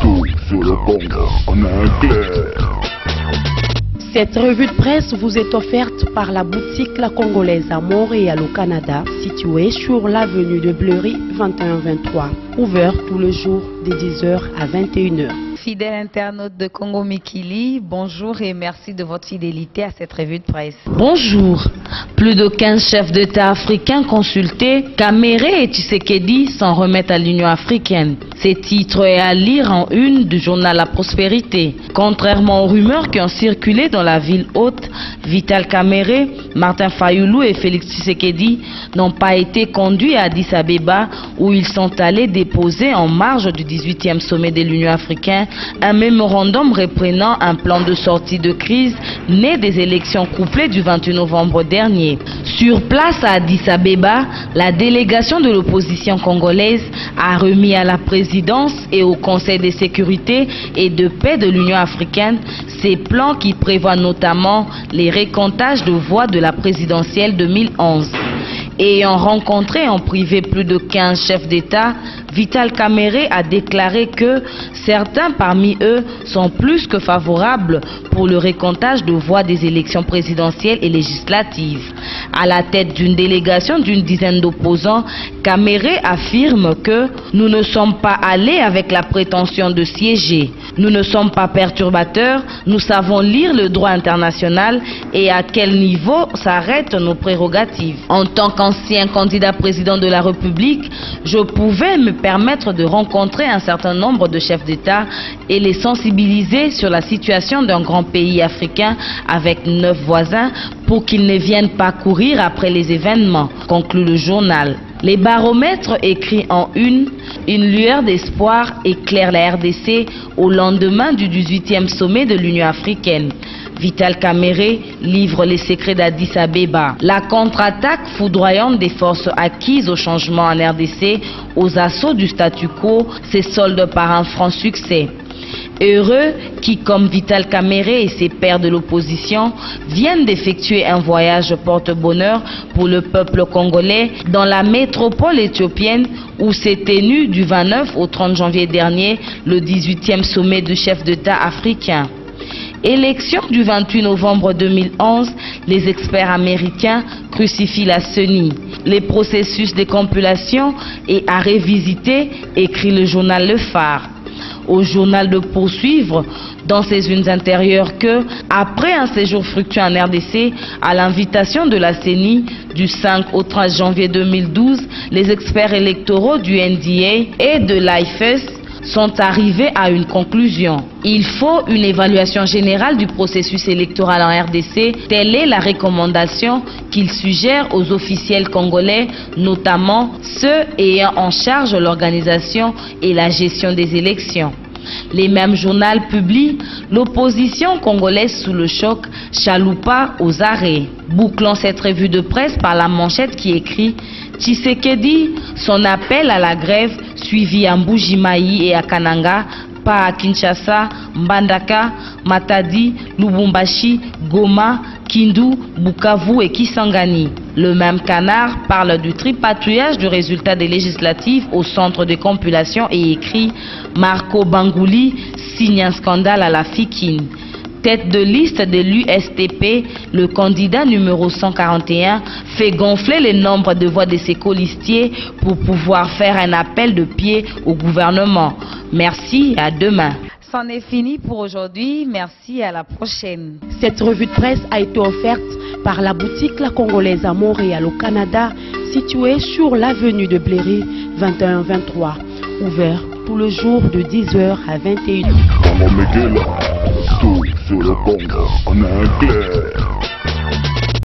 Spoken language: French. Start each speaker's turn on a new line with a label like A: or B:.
A: Tout sur le Congo, on a un clair.
B: Cette revue de presse vous est offerte par la boutique La Congolaise à Montréal au Canada, située sur l'avenue de Bleury 2123, ouvert tous les jours de 10h à 21h.
C: Fidèles internautes de Congo Mikili, bonjour et merci de votre fidélité à cette revue de presse.
D: Bonjour. Plus de 15 chefs d'État africains consultés, Kamere et Tshisekedi s'en remettent à l'Union africaine. Ces titres est à lire en une du journal La Prospérité. Contrairement aux rumeurs qui ont circulé dans la ville haute, Vital Kamere, Martin Fayoulou et Félix Tshisekedi n'ont pas été conduits à Addis Abeba où ils sont allés déposer en marge du 18e sommet de l'Union africaine un mémorandum reprenant un plan de sortie de crise né des élections couplées du 28 novembre dernier. Sur place à Addis Abeba, la délégation de l'opposition congolaise a remis à la présidence et au Conseil de sécurité et de paix de l'Union africaine ces plans qui prévoient notamment les récomptages de voix de la présidentielle 2011. Ayant rencontré en privé plus de 15 chefs d'État, Vital Kamere a déclaré que certains parmi eux sont plus que favorables pour le récomptage de voix des élections présidentielles et législatives. À la tête d'une délégation d'une dizaine d'opposants, Kamere affirme que nous ne sommes pas allés avec la prétention de siéger. Nous ne sommes pas perturbateurs, nous savons lire le droit international et à quel niveau s'arrêtent nos prérogatives. En tant qu'ancien candidat président de la République, je pouvais me permettre de rencontrer un certain nombre de chefs d'État et les sensibiliser sur la situation d'un grand pays africain avec 9 voisins pour qu'ils ne viennent pas courir après les événements, conclut le journal. Les baromètres écrits en une lueur d'espoir éclaire la RDC au lendemain du 18e sommet de l'Union africaine. Vital Kamere livre les secrets d'Addis Abeba. La contre-attaque foudroyante des forces acquises au changement en RDC aux assauts du statu quo se solde par un franc succès. Heureux qui, comme Vital Kamere et ses pairs de l'opposition, viennent d'effectuer un voyage porte-bonheur pour le peuple congolais dans la métropole éthiopienne où s'est tenu du 29 au 30 janvier dernier le 18e sommet du chef d'État africain. Élection du 28 novembre 2011, les experts américains crucifient la CENI. Les processus de compilation et à révisiter, écrit le journal Le Phare. Au journal de poursuivre dans ses unes intérieures que, après un séjour fructueux en RDC, à l'invitation de la CENI du 5 au 13 janvier 2012, les experts électoraux du NDA et de l'IFES sont arrivés à une conclusion. Il faut une évaluation générale du processus électoral en RDC. Telle est la recommandation qu'il suggère aux officiels congolais, notamment ceux ayant en charge l'organisation et la gestion des élections. Les mêmes journaux publient l'opposition congolaise sous le choc, Chaloupa aux arrêts. Bouclons cette revue de presse par la manchette qui écrit Tshisekedi, son appel à la grève suivi à Mbuji-Mayi et à Kananga, pas à Kinshasa, Mbandaka, Matadi, Lubumbashi, Goma, Kindu, Bukavu et Kisangani. Le même Canard parle du tripatouillage du résultat des législatives au centre de compilation et écrit Marco Bangouli signe un scandale à la Fikine. Tête de liste de l'USTP, le candidat numéro 141 fait gonfler le nombre de voix de ses colistiers pour pouvoir faire un appel de pied au gouvernement. Merci et à demain.
C: C'en est fini pour aujourd'hui. Merci, à la prochaine.
B: Cette revue de presse a été offerte par la boutique La Congolaise à Montréal au Canada, située sur l'avenue de Bleury 2123, ouvert tous les jours de 10h à 21h.
A: Tout sur le Congo, on a un clair.